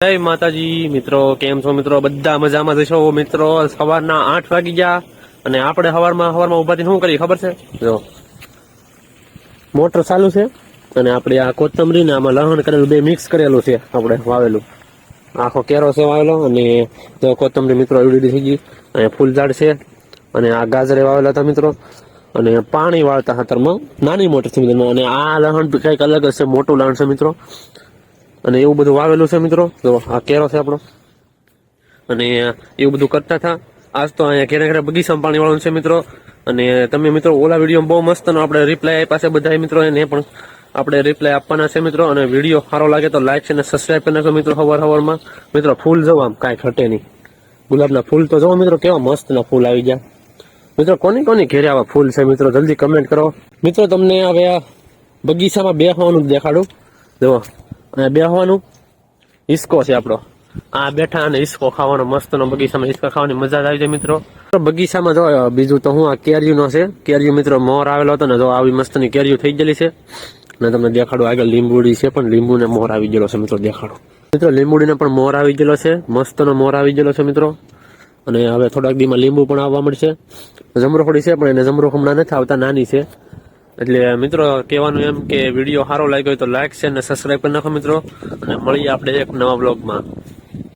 જય માતાજી મિત્રો, કેમ છો મિત્રો? બધા મજામાં જશો મિત્રો. સવારના 8 વાગી ગયા અને આપણે સવારમાં ઉભા થઈને શું કરીએ ખબર છે? જો મોટર ચાલુ છે અને આપણે આ કોથમરી ને આમાં લહણ કરેલું બે મિક્સ કરેલું છે. આપણે વાવેલું આખો કેરો છે વાવેલો અને જો કોથમરી મિત્રો એવડી થઈ ગઈ. અને ફૂલ ઝાડ છે અને આ ગાજરે વાવેલા હતા મિત્રો. અને પાણી વાળતા ખાતરમાં નાની મોટર છે મિત્રો. અને આ લહણ કઈક અલગ હશે, મોટું લહણ છે મિત્રો. અને એવું બધું વાવેલું છે મિત્રો. જો આ કેરો છે આપણો અને એવું બધું કરતા હતા. આજ તો અહીંયા ઘેરે ઘેરે બગીચામાં પાણી વાળવાનું છે મિત્રો. અને તમે મિત્રો ઓલા વિડીયો બહુ મસ્ત આપણે રિપ્લાય આપ્યા છે બધા મિત્રો, એને પણ આપણે રિપ્લાય આપવાના છે મિત્રો. અને વિડીયો સારો લાગે તો લાઈક અને સબસ્ક્રાઈબ કરી નાખો મિત્રો. સવારમાં મિત્રો ફૂલ જવો આમ કાંઈ ઘટે નહીં. ગુલાબના ફૂલ તો જવો મિત્રો, કેવા મસ્તના ફૂલ આવી ગયા મિત્રો. કોની ઘેરે આવા ફૂલ છે મિત્રો, જલ્દી કમેન્ટ કરો મિત્રો. તમને હવે આ બગીચામાં બેસવાનું દેખાડું. જુઓ અને બેસવાનું હિસકો છે આપણો. આ બેઠા અને હિસકો ખાવાનો મસ્તનો. બગીચામાં હિસકા ખાવાની મજા જ આવી જાય મિત્રો. બગીચામાં જો બીજું તો હું આ કેરીનો છે. કેરીઓ મિત્રો મોર આવેલો હતો ને, જો આવી મસ્તની કેરીઓ થઈ ગયેલી છે. અને તમને દેખાડું આગળ લીંબુડી છે, પણ લીંબુને મોર આવી ગયેલો છે મિત્રો. દેખાડું મિત્રો, લીંબુડીને પણ મોર આવી ગયેલો છે. મસ્તનો મોર આવી ગયેલો છે મિત્રો. અને હવે થોડાક દીમાં લીંબુ પણ આવવા મળશે. જમરૂખડી છે પણ એને જમરૂખ હમણાં નથી આવતા, નાની છે. એટલે મિત્રો કહેવાનું એમ કે વિડીયો સારો લાગ્યો હોય તો લાઈક છે અને સબસ્ક્રાઈબ કરી નાખો મિત્રો. અને મળીએ આપણે એક નવા બ્લોગમાં.